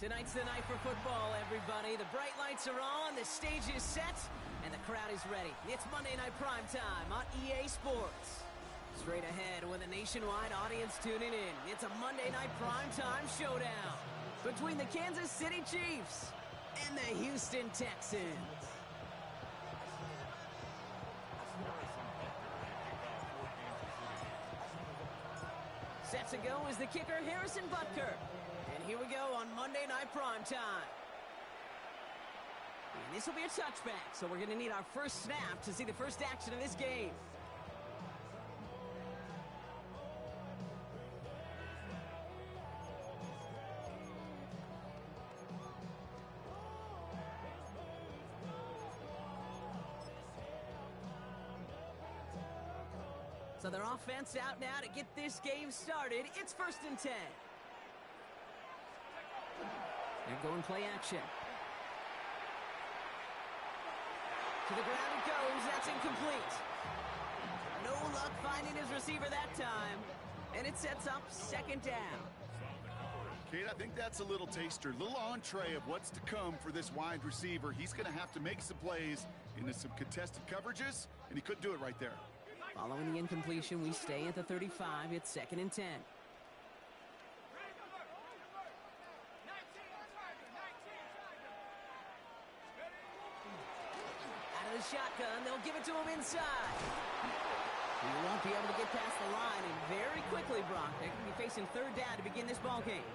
Tonight's the night for football, everybody. The bright lights are on, the stage is set, and the crowd is ready. It's Monday Night Primetime on EA Sports. Straight ahead with a nationwide audience tuning in, it's a Monday Night Primetime showdown between the Kansas City Chiefs and the Houston Texans. Set to go is the kicker, Harrison Butker. And here we go on Monday Night Primetime. And this will be a touchback, so we're going to need our first snap to see the first action of this game. So their offense out now to get this game started. It's 1st and 10. They're going play action. To the ground it goes. That's incomplete. No luck finding his receiver that time. And it sets up 2nd down. Kate, I think that's a little taster, a little entree of what's to come for this wide receiver. He's going to have to make some plays into some contested coverages, and he couldn't do it right there. Following the incompletion, we stay at the 35. It's 2nd and 10. Out of the shotgun, they'll give it to him inside. He won't be able to get past the line, and very quickly, Brock, they're going to be facing 3rd down to begin this ball game.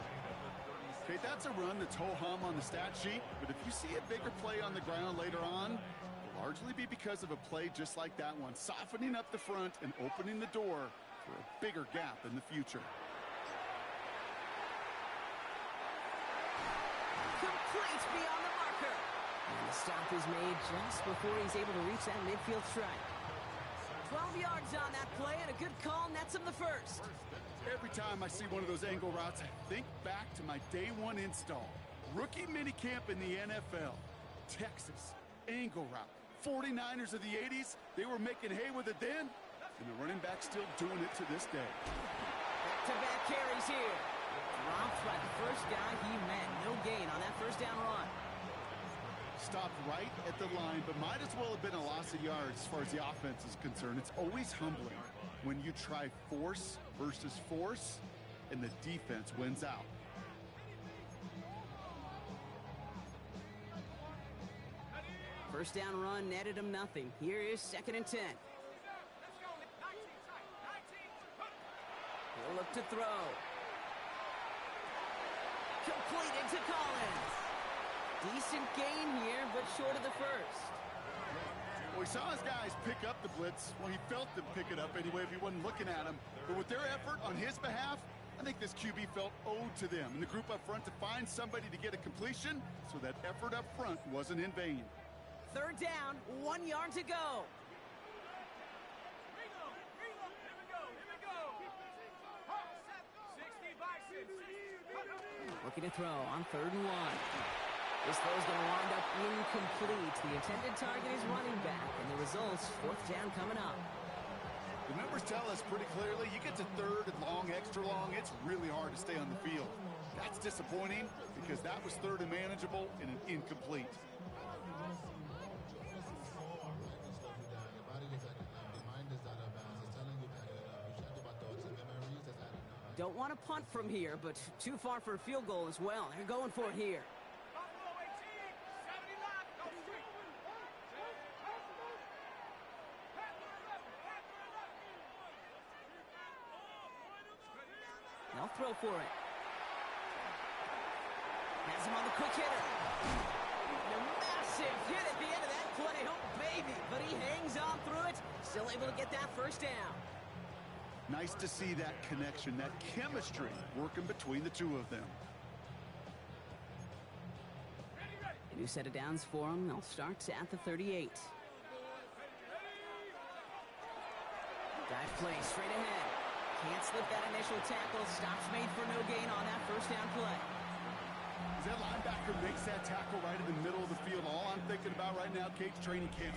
Okay, that's a run that's ho-hum on the stat sheet, but if you see a bigger play on the ground later on, it'll largely be because of a play just like that one, softening up the front and opening the door for a bigger gap in the future. Complete beyond the marker. And the stop is made just before he's able to reach that midfield strike. 12 yards on that play, and a good call nets him the first. Every time I see one of those angle routes, I think back to my day one install. Rookie minicamp in the NFL. Texas, angle route. 49ers of the 80s, they were making hay with it then, and the running back's still doing it to this day. Back-to-back carries here. Dropped by the first guy he met. No gain on that 1st down run. Stopped right at the line, but might as well have been a loss of yards as far as the offense is concerned. It's always humbling when you try force versus force, and the defense wins out. First down run netted him nothing. Here is 2nd and 10. He'll look to throw. Completed to Collins. Decent gain here, but short of the first. Well, he saw his guys pick up the blitz. Well, he felt them pick it up anyway if he wasn't looking at him. But with their effort on his behalf, I think this QB felt owed to them and the group up front to find somebody to get a completion, so that effort up front wasn't in vain. 3rd down, 1 yard to go. Looking to throw on 3rd and 1. This throw is going to wind up incomplete. The intended target is running back, and the results, 4th down coming up. The numbers tell us pretty clearly, you get to 3rd and long, extra long, it's really hard to stay on the field. That's disappointing because that was 3rd and manageable and an incomplete. Don't want to punt from here, but too far for a field goal as well. They're going for it here. They'll throw for it. Has him on the quick hitter. And a massive hit at the end of that play. Oh, baby. But he hangs on through it. Still able to get that 1st down. Nice to see that connection, that chemistry working between the two of them. A new set of downs for them. They'll start at the 38. Dive play straight ahead. Can't slip that initial tackle. Stops made for no gain on that 1st down play. As that linebacker makes that tackle right in the middle of the field, all I'm thinking about right now, Kate's training camp.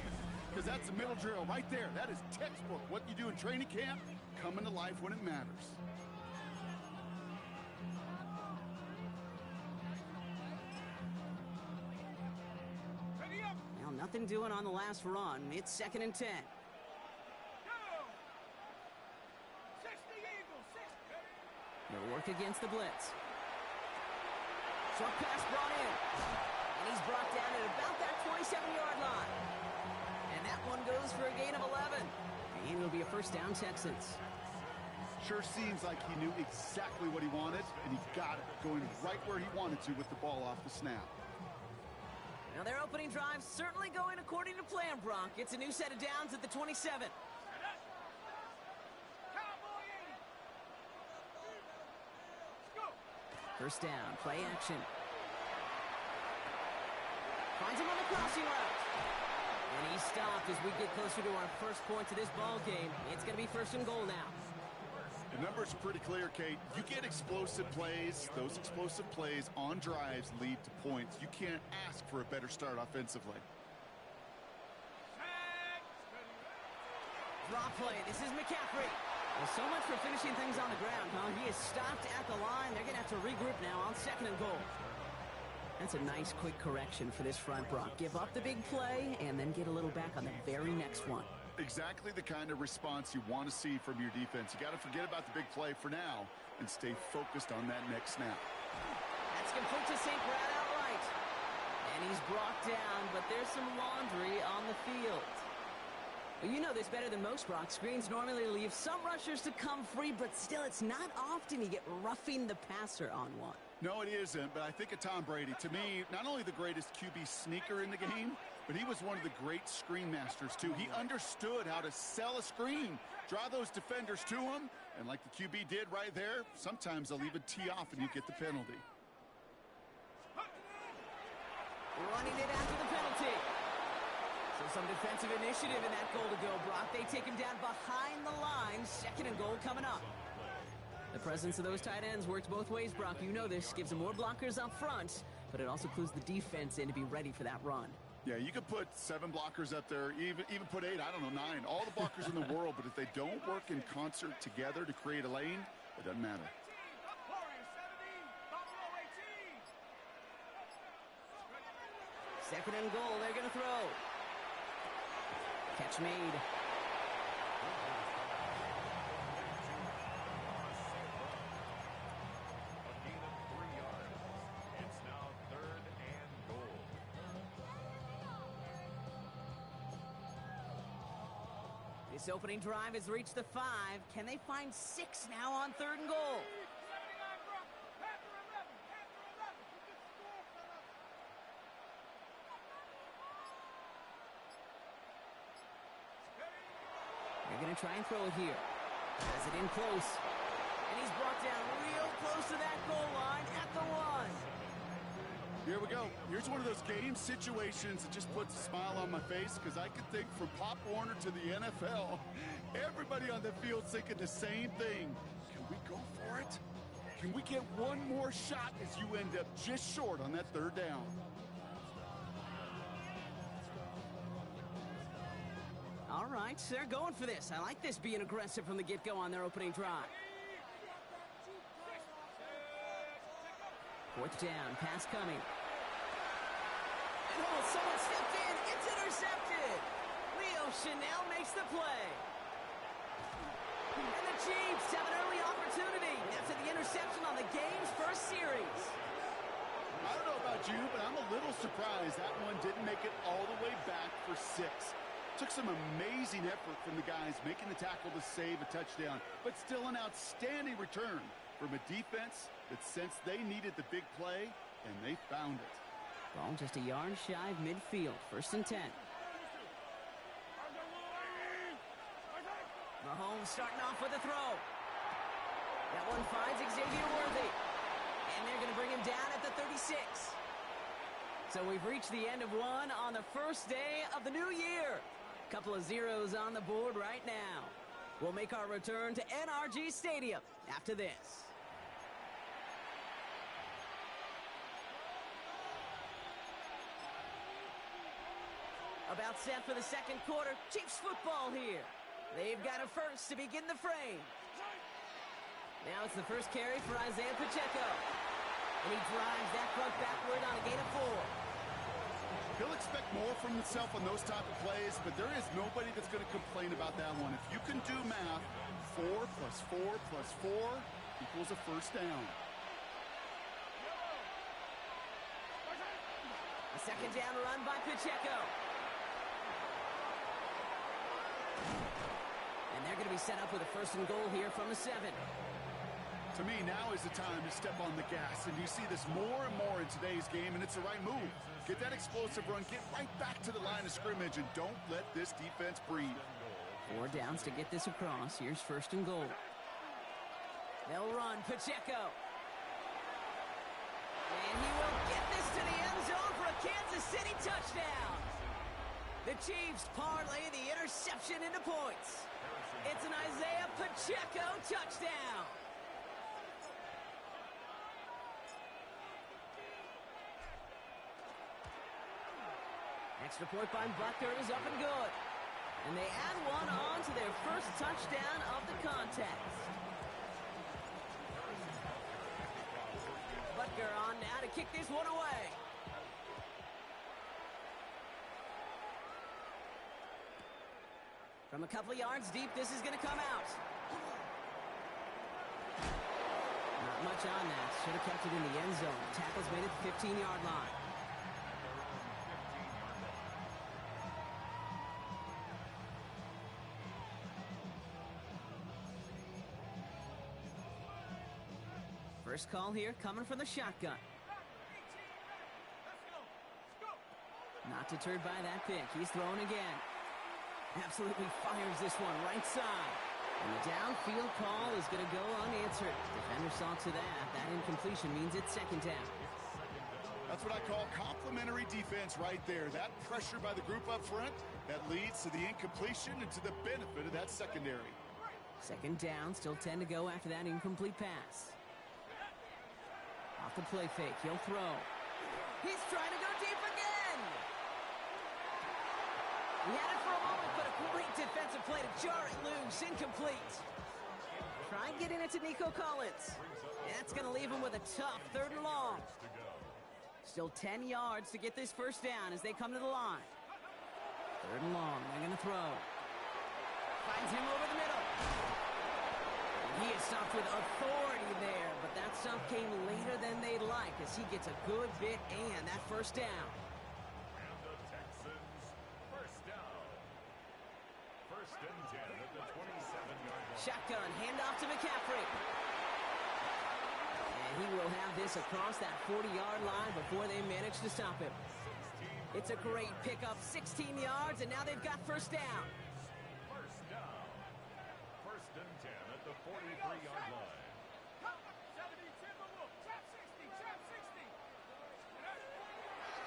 Because that's the middle drill right there. That is textbook. What you do in training camp, coming to life when it matters. Nothing doing on the last run. It's 2nd and 10. They'll work against the blitz. Short pass brought in. And he's brought down at about that 27-yard line. And that one goes for a gain of 11. And it'll be a first down, Texans. Sure seems like he knew exactly what he wanted, and he got it, going right where he wanted to with the ball off the snap. Now their opening drive certainly going according to plan, Brock. It's a new set of downs at the 27. First down, play action. Finds him on the crossing route. And he's stopped as we get closer to our first point to this ball game. It's going to be 1st and goal now. The number's pretty clear, Kate. You get explosive plays. Those explosive plays on drives lead to points. You can't ask for a better start offensively. Draw play. This is McCaffrey. Well, so much for finishing things on the ground, huh? He is stopped at the line. They're going to have to regroup now on 2nd and goal. That's a nice quick correction for this front, Brock. Give up the big play and then get a little back on the very next one. Exactly the kind of response you want to see from your defense. You got to forget about the big play for now and stay focused on that next snap. That's complete to St. Brad outright. And he's brought down, but there's some laundry on the field. Well, you know this better than most, Brock. Screens normally leave some rushers to come free, but still, it's not often you get roughing the passer on one. No, it isn't, but I think of Tom Brady. To me, not only the greatest QB sneaker in the game, but he was one of the great screen masters, too. He understood how to sell a screen, draw those defenders to him, and like the QB did right there, sometimes they'll even tee off and you get the penalty. Running it after the penalty. So some defensive initiative in that goal to go, Brock. They take him down behind the line. 2nd and goal coming up. The presence of those tight ends works both ways, Brock. You know this. Gives them more blockers up front, but it also clues the defense in to be ready for that run. Yeah, you could put 7 blockers up there, even put 8, I don't know, 9. All the blockers in the world, but if they don't work in concert together to create a lane, it doesn't matter. 2nd and goal, they're going to throw. Catch made. This opening drive has reached the 5. Can they find 6 now on 3rd and goal? They're going to try and throw it here. Has it in close. And he's brought down real close to that goal line at the 1. Here we go. Here's one of those game situations that just puts a smile on my face because I can think from Pop Warner to the NFL, everybody on the field thinking the same thing. Can we go for it? Can we get one more shot as you end up just short on that 3rd down? All right, they're going for this. I like this being aggressive from the get-go on their opening drive. 4th down, pass coming. And someone stepped in. It's intercepted. Leo Chanel makes the play. And the Chiefs have an early opportunity after the interception on the game's first series. I don't know about you, but I'm a little surprised that one didn't make it all the way back for 6. Took some amazing effort from the guys making the tackle to save a touchdown, but still an outstanding return from a defense that sensed they needed the big play, and they found it. Ball just a yard shy of midfield. 1st and 10. Mahomes starting off with a throw. That one finds Xavier Worthy. And they're going to bring him down at the 36. So we've reached the end of one on the first day of the new year. Couple of zeros on the board right now. We'll make our return to NRG Stadium after this. About set for the 2nd quarter. Chiefs football here. They've got a first to begin the frame. Now it's the first carry for Isaiah Pacheco. And he drives that front backward on a gain of 4. He'll expect more from himself on those type of plays, but there is nobody that's going to complain about that one. If you can do math, 4 plus 4 plus 4 equals a first down. A second down run by Pacheco. And they're going to be set up with a first and goal here from the 7. To me, now is the time to step on the gas, and you see this more and more in today's game, and it's the right move. Get that explosive run, get right back to the line of scrimmage, and don't let this defense breathe. 4 downs to get this across. Here's first and goal. They'll run Pacheco. And he will get this to the end zone for a Kansas City touchdown. The Chiefs parlay the interception into points. It's an Isaiah Pacheco touchdown. Extra point by Butker is up and good. And they add one on to their first touchdown of the contest. Butker on now to kick this one away. From a couple of yards deep, this is going to come out. Not much on that. Should have kept it in the end zone. Tackle's made at the 15-yard line. First call here coming from the shotgun. Not deterred by that pick. He's throwing again. Absolutely fires this one right side. And the downfield call is going to go unanswered. Defender saw to that. That incompletion means it's second down. That's what I call complimentary defense right there. That pressure by the group up front, that leads to the incompletion and to the benefit of that secondary. Second down, still 10 to go after that incomplete pass. Off the play fake, he'll throw. He's trying to go deep again. He had it for a moment, but a great defensive play to jar it loose. Incomplete. Try getting it to Nico Collins. That's going to leave him with a tough 3rd and long. Still 10 yards to get this first down as they come to the line. 3rd and long, they're going to throw. Finds him over the middle. He is stopped with authority there, but that stop came later than they'd like as he gets a good bit and that first down. And the Texans, first down. First and 10 at the 27-yard line. Shotgun, handoff to McCaffrey. And he will have this across that 40-yard line before they manage to stop him. It's a great pickup, 16 yards, and now they've got first down. First down. First and 10 at the 43-yard line.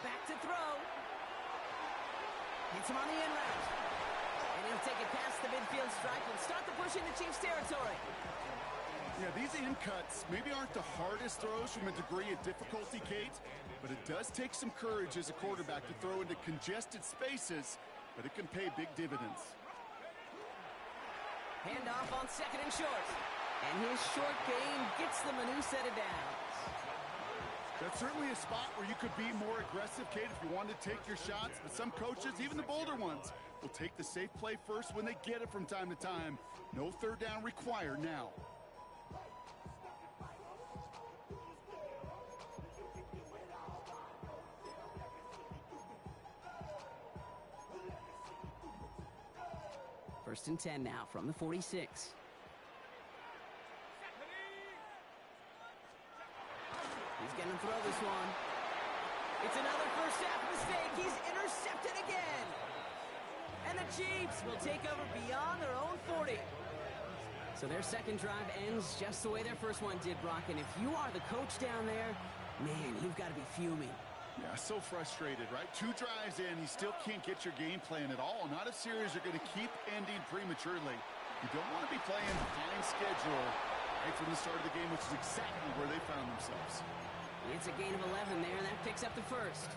Back to throw. Hits him on the in route. And he'll take it past the midfield stripe and start the push into Chiefs territory. Yeah, these in cuts maybe aren't the hardest throws from a degree of difficulty, Kate, but it does take some courage as a quarterback to throw into congested spaces, but it can pay big dividends. Handoff on second and short. And his short gain gets them a new set of downs. That's certainly a spot where you could be more aggressive, Kate, if you want to take your shots. But some coaches, even the bolder ones, will take the safe play first when they get it from time to time. No 3rd down required now. First and 10 now from the 46. He's going to throw this one. It's another first half mistake. He's intercepted again. And the Chiefs will take over beyond their own 40. So their second drive ends just the way their first one did, Brock. And if you are the coach down there, man, you've got to be fuming. Yeah, so frustrated, right? 2 drives in, you still can't get your game plan at all. Not if series are going to keep ending prematurely. You don't want to be playing behind schedule right from the start of the game, which is exactly where they found themselves. It's a gain of 11 there, and that picks up the first.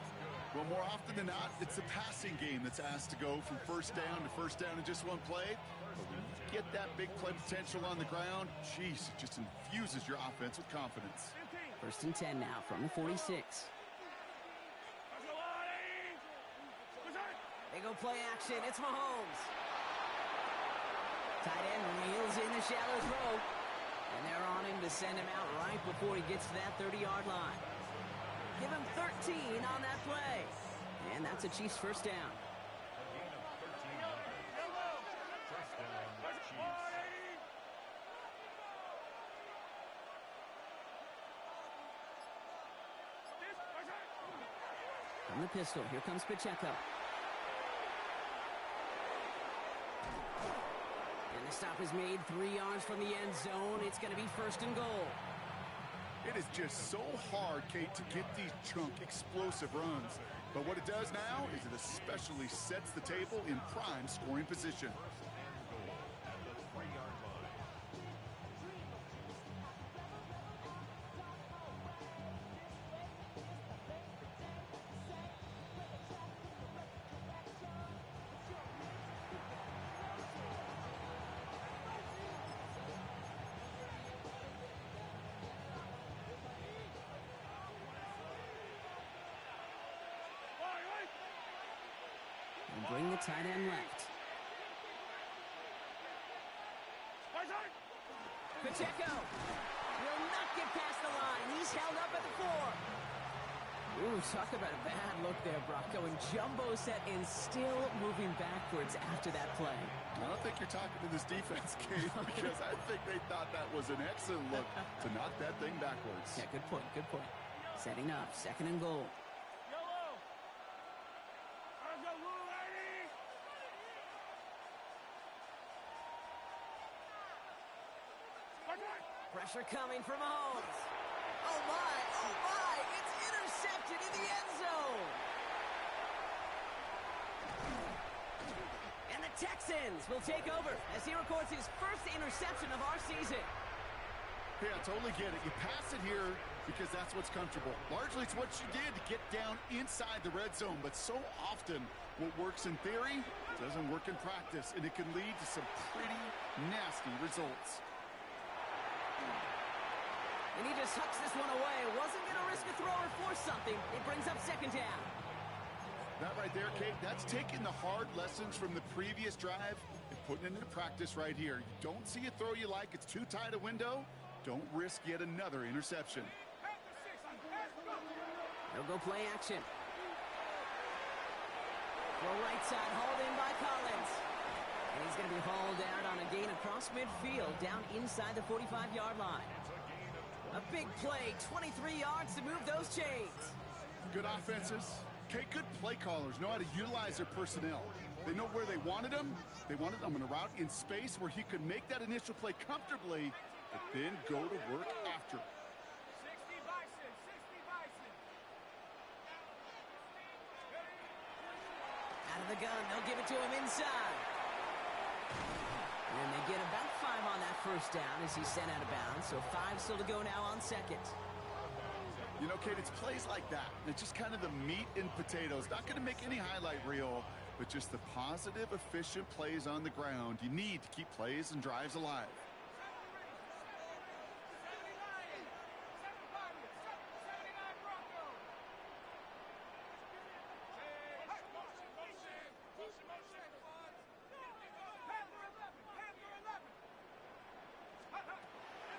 Well, more often than not, it's the passing game that's asked to go from first down in just one play. But when you get that big play potential on the ground, geez, it just infuses your offense with confidence. First and 10 now from the 46. They go play action. It's Mahomes. Tight end reels in the shallow throw. And they're on him to send him out right before he gets to that 30-yard line. Give him 13 on that play. And that's a Chiefs first down. A gain of 13 yards. First down, Chiefs. From the pistol, here comes Pacheco. And the stop is made 3 yards from the end zone. It's going to be first and goal. It is just so hard, Kate, to get these chunk, explosive runs. But what it does now is it especially sets the table in prime scoring position. At the 3-yard line. And bring the tight end left. Pacheco will not get past the line. He's held up at the 4. Ooh, talk about a bad look there, Brock. Going jumbo set and still moving backwards after that play. I don't think you're talking to this defense, Kate, because I think they thought that was an excellent look to knock that thing backwards. Yeah, good point, good point. Setting up, second and goal. Pressure coming from Mahomes. Oh my, it's intercepted in the end zone. And the Texans will take over as he records his first interception of our season. Yeah, I totally get it. You pass it here because that's what's comfortable. Largely, it's what you did to get down inside the red zone, but so often what works in theory doesn't work in practice, and it can lead to some pretty nasty results. And he just hucks this one away. Wasn't going to risk a throw or force something. It brings up second down. That right there, Kate, that's taking the hard lessons from the previous drive and putting it into practice right here. You don't see a throw you like, it's too tight a window, don't risk yet another interception. They'll go play action. For right side, hauled in by Collins. And he's going to be hauled out on a gain across midfield, down inside the 45-yard line. A big play, 23 yards to move those chains. Good offenses. Okay, good play callers know how to utilize their personnel. They know where they wanted them. They wanted them in a route in space where he could make that initial play comfortably, but then go to work after. 60 Bison, 60 Bison. Out of the gun, they'll give it to him inside. And they get about 5 on that first down as he's sent out of bounds. So 5 still to go now on second. You know, Kate, it's plays like that. It's just kind of the meat and potatoes. Not going to make any highlight reel, but just the positive, efficient plays on the ground. You need to keep plays and drives alive.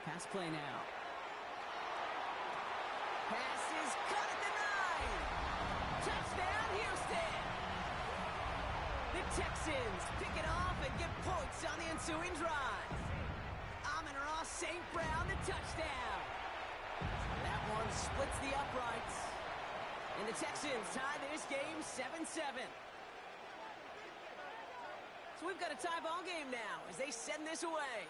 Pass play now. Pass is cut at the 9. Touchdown, Houston. The Texans pick it off and get points on the ensuing drive. Amon-Ra St. Brown, the touchdown. That one splits the uprights. And the Texans tie this game 7-7. So we've got a tie ball game now as they send this away.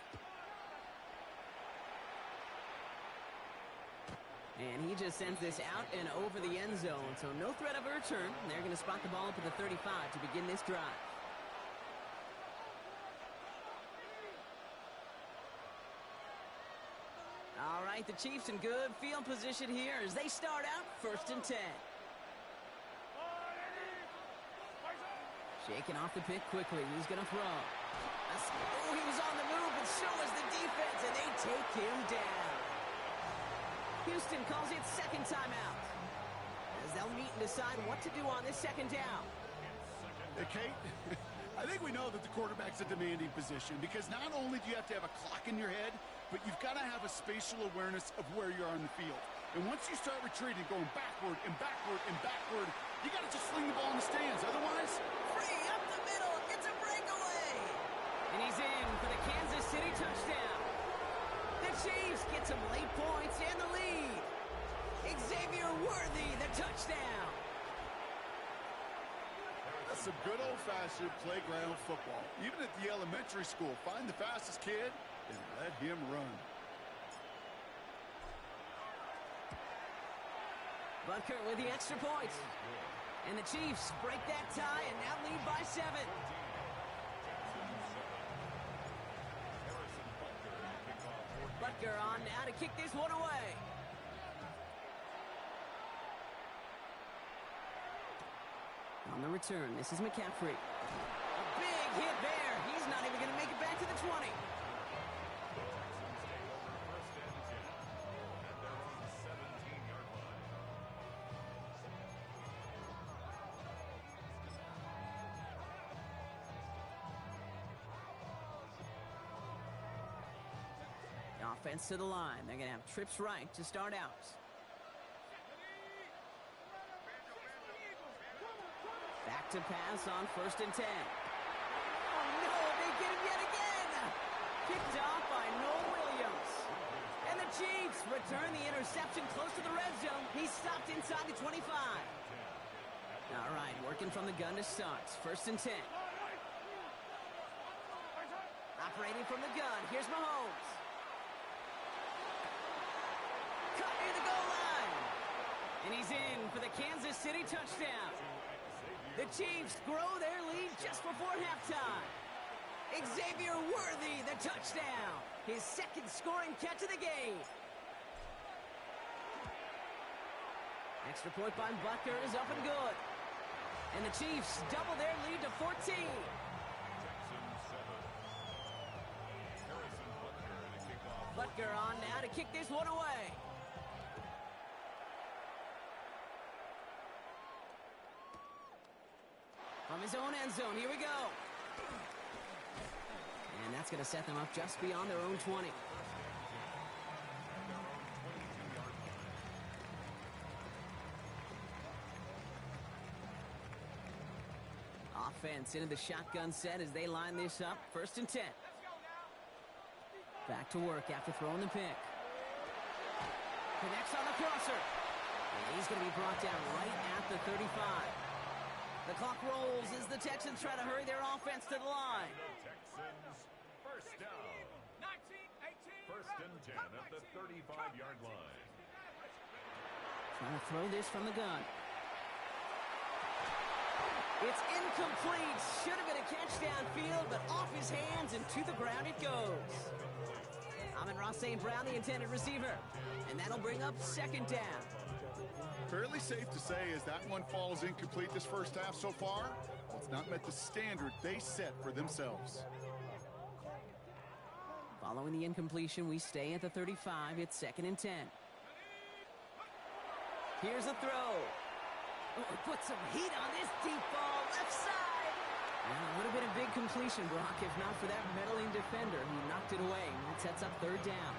And he just sends this out and over the end zone, so no threat of a return. They're going to spot the ball up at the 35 to begin this drive. All right, the Chiefs in good field position here as they start out 1st and 10. Shaking off the pick quickly. He's going to throw. Oh, he was on the move, but so was the defense, and they take him down. Houston calls it second timeout as they'll meet and decide what to do on this second down. Kate, I think we know that the quarterback's a demanding position because not only do you have to have a clock in your head, but you've got to have a spatial awareness of where you are on the field. And once you start retreating, going backward and backward and backward, you got to just sling the ball in the stands. Otherwise, Free up the middle. It's a breakaway. And he's in for the Kansas City touchdown. The Chiefs get some late points and the lead. Xavier Worthy, the touchdown. that's some good old-fashioned playground football. Even at the elementary school, find the fastest kid and let him run. Butker with the extra point. And the Chiefs break that tie and now lead by 7. Butker on now to kick this one away. On the return, this is McCaffrey. A big hit there. He's not even going to make it back to the 20. Offense to the line. They're going to have trips right to start out. Back to pass on 1st and 10. Oh, no, they get him yet again. Picked off by Noel Williams. And the Chiefs return the interception close to the red zone. He's stopped inside the 25. All right, working from the gun to start. 1st and 10. Operating from the gun. Here's Mahomes. Cut near the goal line. And he's in for the Kansas City touchdown. The Chiefs grow their lead just before halftime. Xavier Worthy, the touchdown. His 2nd scoring catch of the game. Extra point by Butker is up and good. And the Chiefs double their lead to 14. Butker on now to kick this one away. From his own end zone, here we go. And that's going to set them up just beyond their own 20. Offense into the shotgun set as they line this up. 1st and 10. Back to work after throwing the pick. Connects on the crosser. And he's going to be brought down right at the 35. The clock rolls as the Texans try to hurry their offense to the line. Texans, first down. 19, 18, 1st and 10 at the 35-yard line. Trying to throw this from the gun. It's incomplete. Should have been a catch downfield, but off his hands and to the ground it goes. Amon-Ra St. Brown, the intended receiver. And that'll bring up 2nd down. Fairly safe to say as that one falls incomplete this first half so far, it's not met the standard they set for themselves. Following the incompletion, we stay at the 35. It's 2nd and 10. Here's a throw. Oh, put some heat on this deep ball, left side. Well, it would have been a big completion, Brock, if not for that meddling defender who knocked it away. It sets up 3rd down.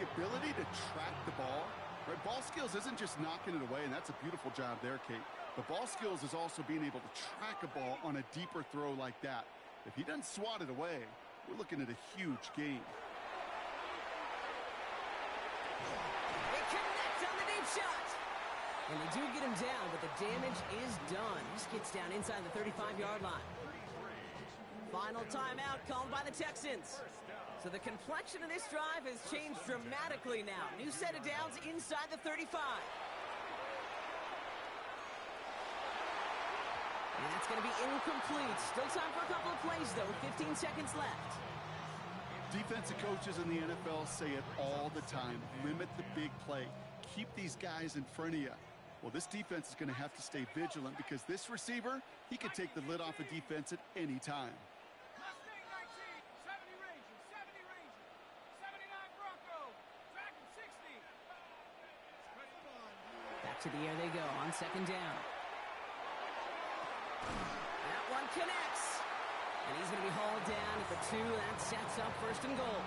The ability to track the ball, right? Ball skills isn't just knocking it away, and that's a beautiful job there, Kate. The ball skills is also being able to track a ball on a deeper throw like that. If he doesn't swat it away, we're looking at a huge gain. They connect on the deep shot. And they do get him down, but the damage is done. Just gets down inside the 35-yard line. Final timeout called by the Texans. So the complexion of this drive has changed dramatically now. New set of downs inside the 35. And that's going to be incomplete. Still time for a couple of plays, though. 15 seconds left. Defensive coaches in the NFL say it all the time. Limit the big play. Keep these guys in front of you. Well, this defense is going to have to stay vigilant because this receiver, he could take the lid off a defense at any time. Mustang 19, 70 Rangers, 70 Rangers, 79 Broncos, Dragon 60. Back to the air they go on 2nd down. connects. And he's going to be hauled down at the 2. That sets up 1st and goal.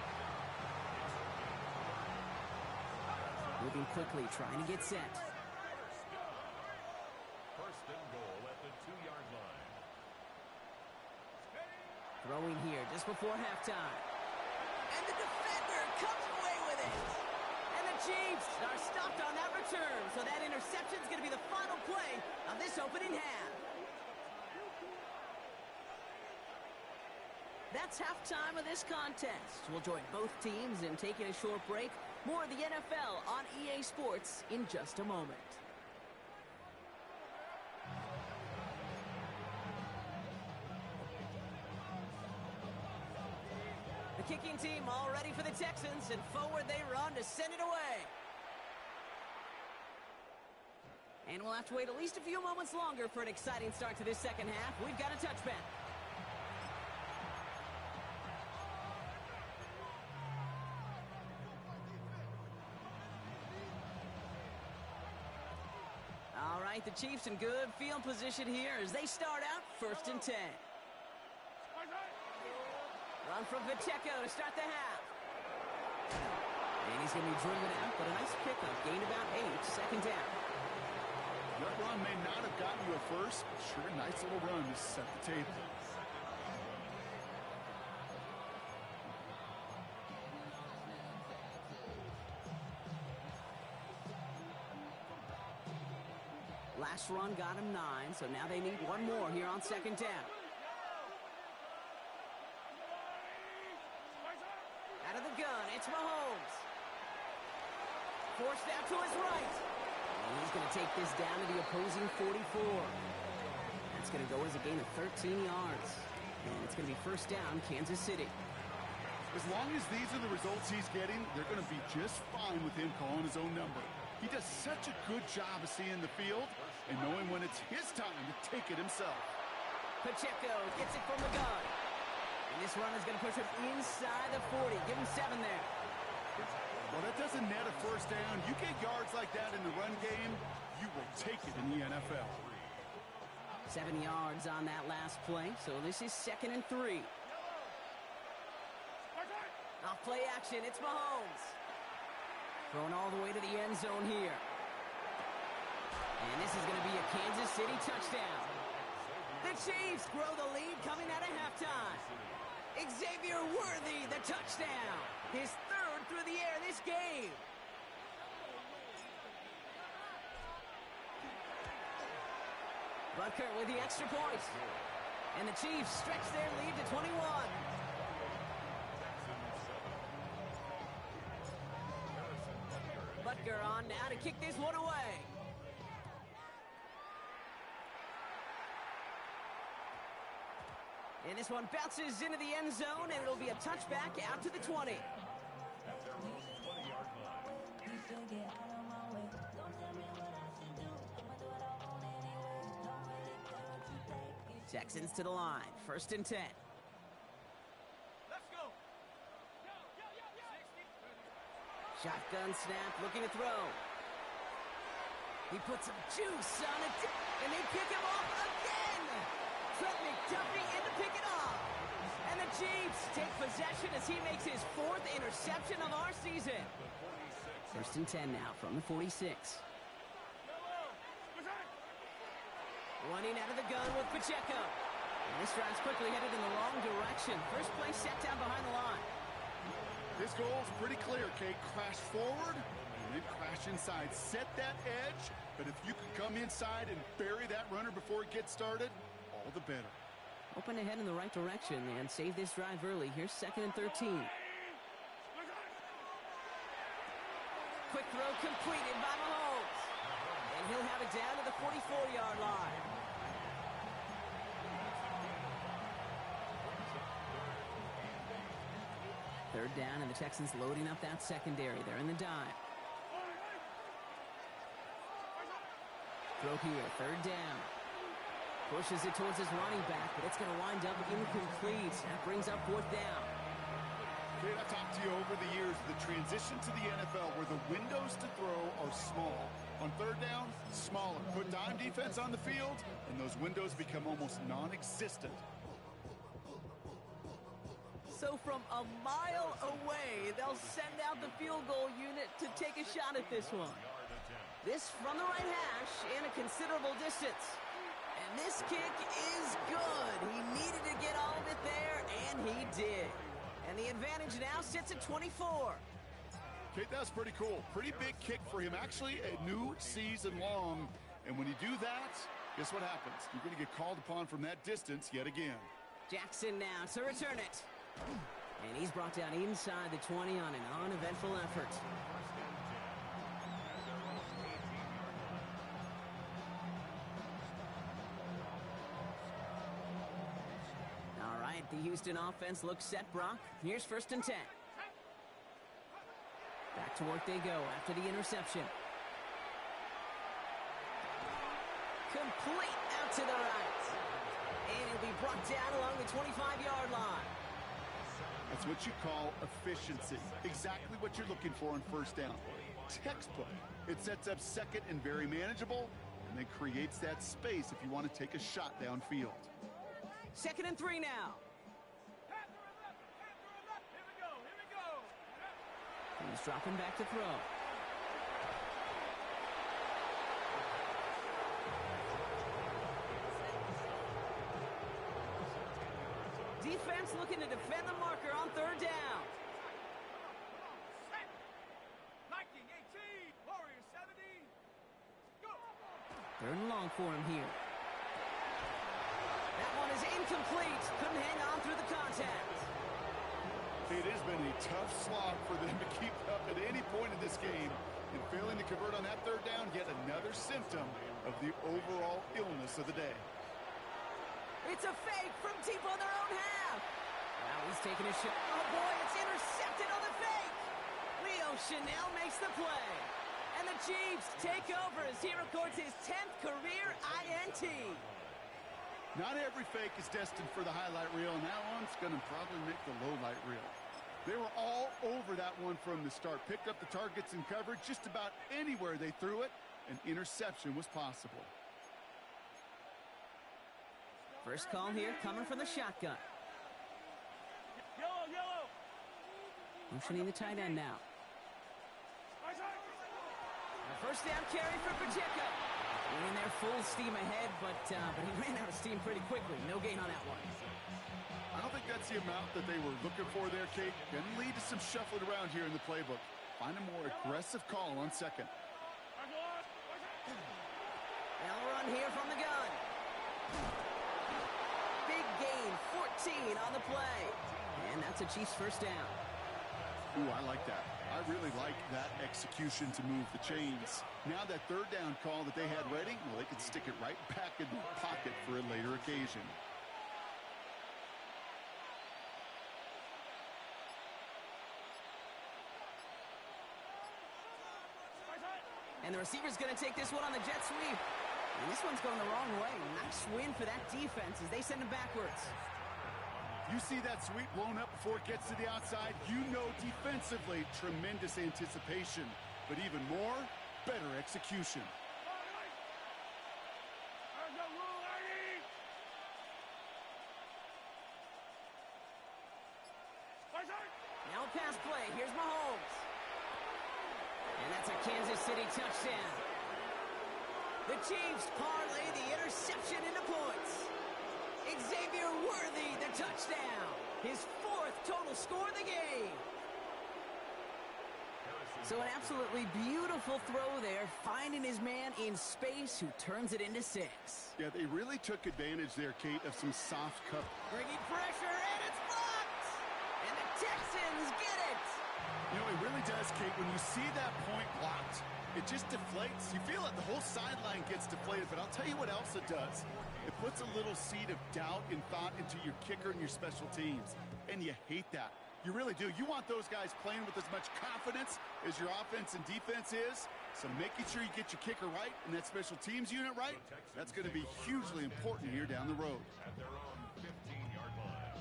Moving quickly, trying to get set. 1st and goal at the 2-yard line. Throwing here just before halftime. And the defender comes away with it. And the Chiefs are stopped on that return. So that interception is going to be the final play of this opening half. That's halftime of this contest. We'll join both teams in taking a short break. More of the NFL on EA Sports in just a moment. The kicking team all ready for the Texans, and forward they run to send it away. And we'll have to wait at least a few moments longer for an exciting start to this second half. We've got a touchback. All right, the Chiefs in good field position here as they start out 1st and 10. Run from Pacheco to start the half. And he's going to be driven out, but a nice pickup. Gained about 8, 2nd down. That run may not have gotten you a first, but sure a nice little run to set the table. Last run got him 9, so now they need one more here on 2nd down. Out of the gun, it's Mahomes. Forced out to his right. And he's going to take this down to the opposing 44. That's going to go as a gain of 13 yards. And it's going to be 1st down, Kansas City. As long as these are the results he's getting, they're going to be just fine with him calling his own number. He does such a good job of seeing the field and knowing when it's his time to take it himself. Pacheco gets it from the gun. And this run is going to push him inside the 40. Give him 7 there. Well, that doesn't net a 1st down. You get yards like that in the run game, you will take it in the NFL. 7 yards on that last play, so this is 2nd and 3. Off play action, it's Mahomes. Thrown all the way to the end zone here. And this is going to be a Kansas City touchdown. The Chiefs grow the lead coming out of halftime. Xavier Worthy, the touchdown. His 3rd through the air this game. Butker with the extra point. And the Chiefs stretch their lead to 21. Butker on now to kick this one away. And this one bounces into the end zone, and it'll be a touchback out to the 20. At their own 20-yard line. Texans to the line, 1st and 10. Let's go. Shotgun snap, looking to throw. He puts some juice on it, and they pick him off again. Trent McDuffie in to pick it off. And the Chiefs take possession as he makes his 4th interception of our season. 1st and 10 now from the 46. Running out of the gun with Pacheco. And this drive's quickly headed in the wrong direction. First play set down behind the line. This goal's pretty clear, Kate. Crash forward and then crash inside. Set that edge, but if you can come inside and bury that runner before it gets started, all the better. Open ahead in the right direction and save this drive early. Here's 2nd and 13. Quick throw completed by Mahomes. And he'll have it down to the 44-yard line. Third down, and the Texans loading up that secondary. They're in the dime. Throw here, 3rd down. Pushes it towards his running back, but it's going to wind up incomplete. That brings up 4th down. Kate, I've talked to you over the years, the transition to the NFL where the windows to throw are small. On third down, smaller. Put dime defense on the field, and those windows become almost non-existent. So from a mile away, they'll send out the field goal unit to take a shot at this one. This from the right hash and a considerable distance. And this kick is good. He needed to get all of it there, and he did. And the advantage now sits at 24. Kate, that's pretty cool. Pretty big kick for him. Actually, a new season long. And when you do that, guess what happens? You're going to get called upon from that distance yet again. Jackson now to return it. And he's brought down inside the 20 on an uneventful effort. All right, the Houston offense looks set, Brock. Here's 1st and 10. Back to work they go after the interception. Complete out to the right. And he'll be brought down along the 25-yard line. That's what you call efficiency. Exactly what you're looking for on 1st down. Textbook. It sets up 2nd and very manageable, and then creates that space if you want to take a shot downfield. 2nd and 3 now. He's dropping back to throw. Defense looking to defend the marker on 3rd down. 19-18, Warriors 70. Go. 3rd and long for him here. That one is incomplete. Couldn't hang on through the contact. It has been a tough slog for them to keep up at any point in this game. And failing to convert on that 3rd down, yet another symptom of the overall illness of the day. It's a fake from deep on their own half. Now he's taking a shot. Oh, boy, it's intercepted on the fake. Leo Chanel makes the play. And the Chiefs take over as he records his 10th career INT. Not every fake is destined for the highlight reel, and that one's going to probably make the low light reel. They were all over that one from the start. Picked up the targets and covered just about anywhere they threw it. An interception was possible. First call here coming from the shotgun. Yellow. Motioning the tight end now. A 1st down carry for Pacheco. In there full steam ahead, but he ran out of steam pretty quickly. No gain on that one. I don't think that's the amount that they were looking for there, Kate. Can lead to some shuffling around here in the playbook. Find a more aggressive call on 2nd. They'll run here from the gun. Big gain, 14 on the play. And that's a Chiefs 1st down. Ooh, I like that. I really like that execution to move the chains. Now that 3rd down call that they had ready, well, they could stick it right back in the pocket for a later occasion. And the receiver's going to take this one on the jet sweep. And this one's going the wrong way. Nice win for that defense as they send him backwards. You see that sweep blown up before it gets to the outside, you know defensively, tremendous anticipation. But even more, better execution. Now pass play. Here's Mahomes. And that's a Kansas City touchdown. The Chiefs parlay the interception into points. Xavier Worthy, the touchdown. His 4th total score of the game. So an absolutely beautiful throw there, finding his man in space who turns it into 6. Yeah, they really took advantage there, Kate, of some soft cup. Bringing pressure, and it's blocked! And the Texans get it! You know, it really does, Kate. When you see that point blocked, it just deflates. You feel it. The whole sideline gets deflated. But I'll tell you what else it does. It puts a little seed of doubt and thought into your kicker and your special teams. And you hate that. You really do. You want those guys playing with as much confidence as your offense and defense is. So making sure you get your kicker right and that special teams unit right, that's going to be hugely important here down the road. At their own 15-yard line.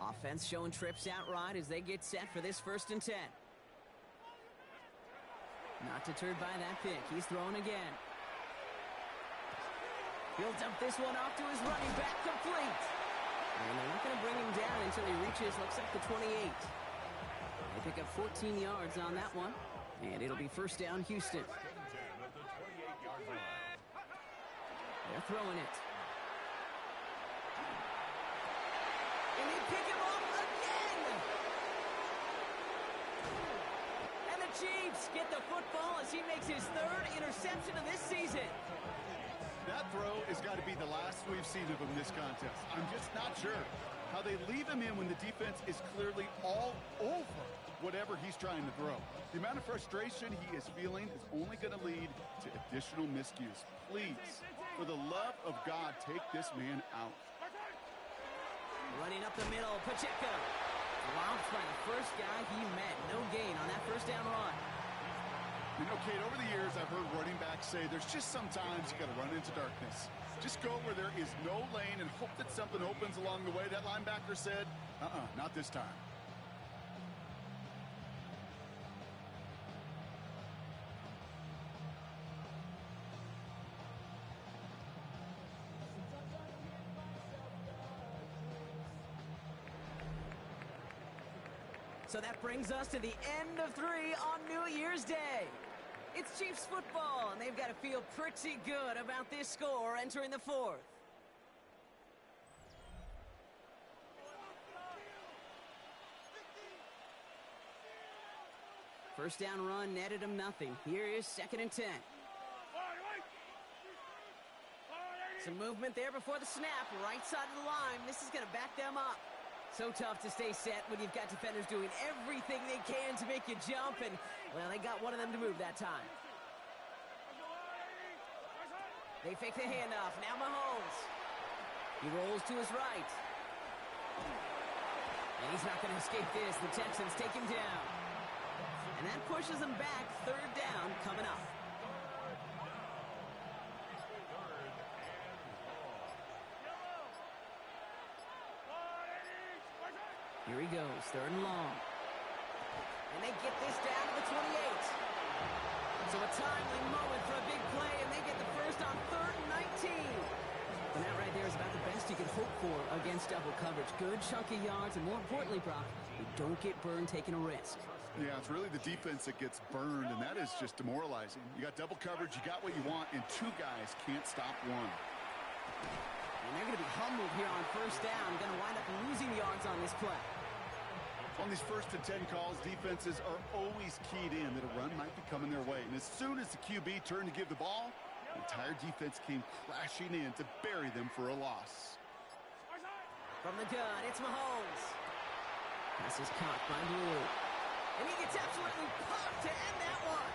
Offense showing trips out right as they get set for this 1st and 10. Not deterred by that pick. He's throwing again. He'll dump this one off to his running back, complete. And they're not going to bring him down until he reaches, looks like the 28. They pick up 14 yards on that one. And it'll be 1st down, Houston. They're throwing it. And they pick him off again! And the Chiefs get the football as he makes his 3rd interception of this season. That throw has got to be the last we've seen of him this contest. I'm just not sure how they leave him in when the defense is clearly all over whatever he's trying to throw. The amount of frustration he is feeling is only going to lead to additional miscues. Please, for the love of God, take this man out. Running up the middle, Pacheco. Dropped by the first guy he met. No gain on that 1st down run. You know, Kate, over the years, I've heard running backs say there's just sometimes you got to run into darkness. Just go where there is no lane and hope that something opens along the way. That linebacker said, not this time. So that brings us to the end of 3 on New Year's Day. It's Chiefs football, and they've got to feel pretty good about this score entering the 4th. First down run netted him nothing. Here is 2nd and 10. Some movement there before the snap. Right side of the line. This is going to back them up. So tough to stay set when you've got defenders doing everything they can to make you jump, and, well, they got one of them to move that time. They fake the handoff. Now Mahomes. He rolls to his right. And he's not going to escape this. The Texans take him down. And that pushes them back. 3rd down coming up. Here he goes, 3rd and long. And they get this down to the 28. So a timely moment for a big play, and they get the first on 3rd and 19. And that right there is about the best you can hope for against double coverage. Good chunky yards, and more importantly, Brock, you don't get burned taking a risk. Yeah, it's really the defense that gets burned, and that is just demoralizing. You got double coverage, you got what you want, and 2 guys can't stop one. And they're going to be humbled here on 1st down. Going to wind up losing yards on this play. On these 1st and 10 calls, defenses are always keyed in that a run might be coming their way. And as soon as the QB turned to give the ball, the entire defense came crashing in to bury them for a loss. From the gun, it's Mahomes. Pass is caught by Blue. And he gets absolutely popped to end that one.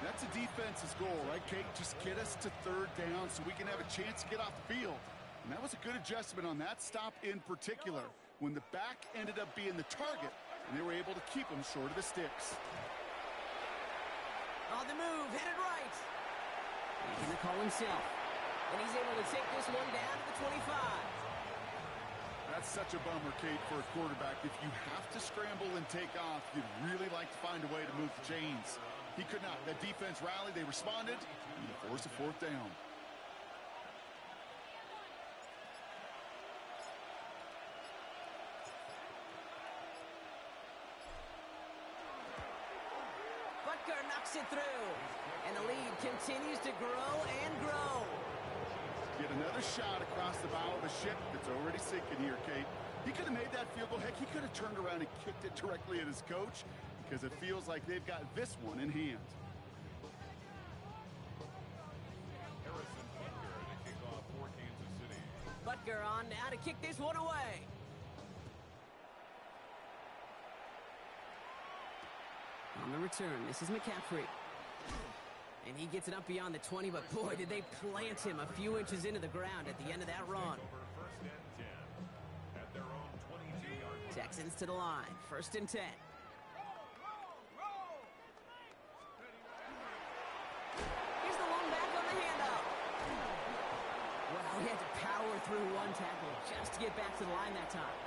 That's a defense's goal, right, Kate? Just get us to 3rd down so we can have a chance to get off the field. And that was a good adjustment on that stop in particular, when the back ended up being the target, and they were able to keep him short of the sticks. On the move, headed right. He's going to call himself. And he's able to take this one down to the 25. That's such a bummer, Kate, for a quarterback. If you have to scramble and take off, you'd really like to find a way to move the chains. He could not. That defense rallied, they responded, and they forced a 4th down. Butker knocks it through, and the lead continues to grow and grow. Get another shot across the bow of a ship that's already sinking here, Kate. He could have made that field goal. Heck, he could have turned around and kicked it directly at his coach, because it feels like they've got this one in hand. Harrison Butker to kick off for Kansas City. Butker on now to kick this one away. On the return, this is McCaffrey. And he gets it up beyond the 20, but boy, did they plant him a few inches into the ground at the end of that run. Over 1st and 10 at their own 22-yard line. Texans to the line, 1st and 10. Here's the long back on the handoff. Well, he had to power through one tackle just to get back to the line that time.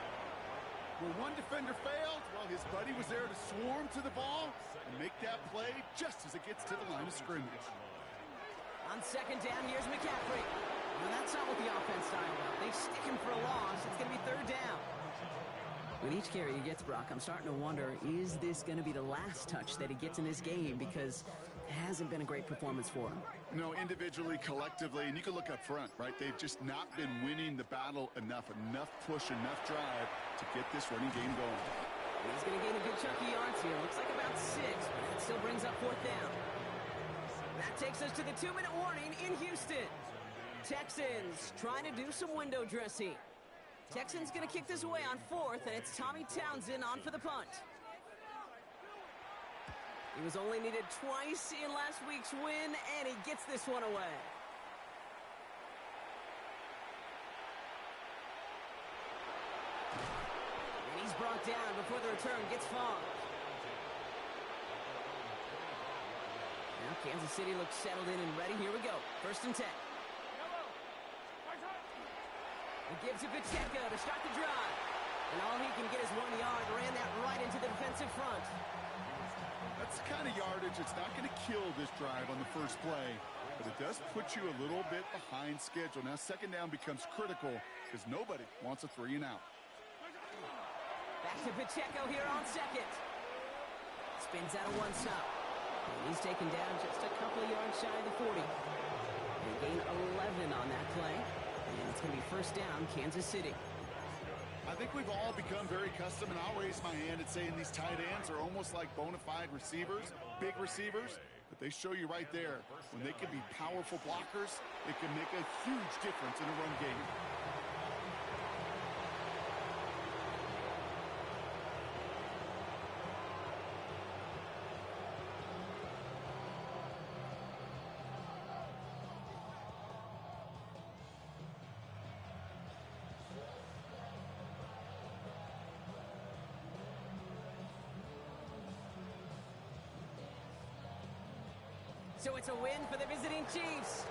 Where one defender failed, well, his buddy was there to swarm to the ball and make that play just as it gets to the line of scrimmage. On second down, here's McCaffrey. Well, that's not what the offense styled up. They stick him for a loss. It's going to be third down. With each carry he gets, Brock, I'm starting to wonder, is this going to be the last touch that he gets in this game? Because it hasn't been a great performance for him. No, individually, collectively, and you can look up front, right? They've just not been winning the battle enough push, enough drive to get this running game going. He's going to gain a good chunk of yards here. Looks like about 6, but that still brings up fourth down. That takes us to the 2-minute warning in Houston. Texans trying to do some window dressing. Texans going to kick this away on 4th, and it's Tommy Townsend on for the punt. He was only needed twice in last week's win, and he gets this one away. And he's brought down before the return gets far. Now Kansas City looks settled in and ready. Here we go. 1st and 10. He gives it Pacheco to start the drive. And all he can get is 1 yard. Ran that right into the defensive front. That's the kind of yardage it's not going to kill this drive on the first play, but it does put you a little bit behind schedule. Now second down becomes critical because nobody wants a 3 and out. Back to Pacheco here on second. Spins out of one stop. And he's taken down just a couple of yards shy of the 40. And gain 11 on that play. And it's going to be 1st down, Kansas City. I think we've all become very accustomed, and I'll raise my hand and say these tight ends are almost like bona fide receivers, big receivers, but they show you right there, when they can be powerful blockers, it can make a huge difference in a run game. So it's a win for the visiting Chiefs.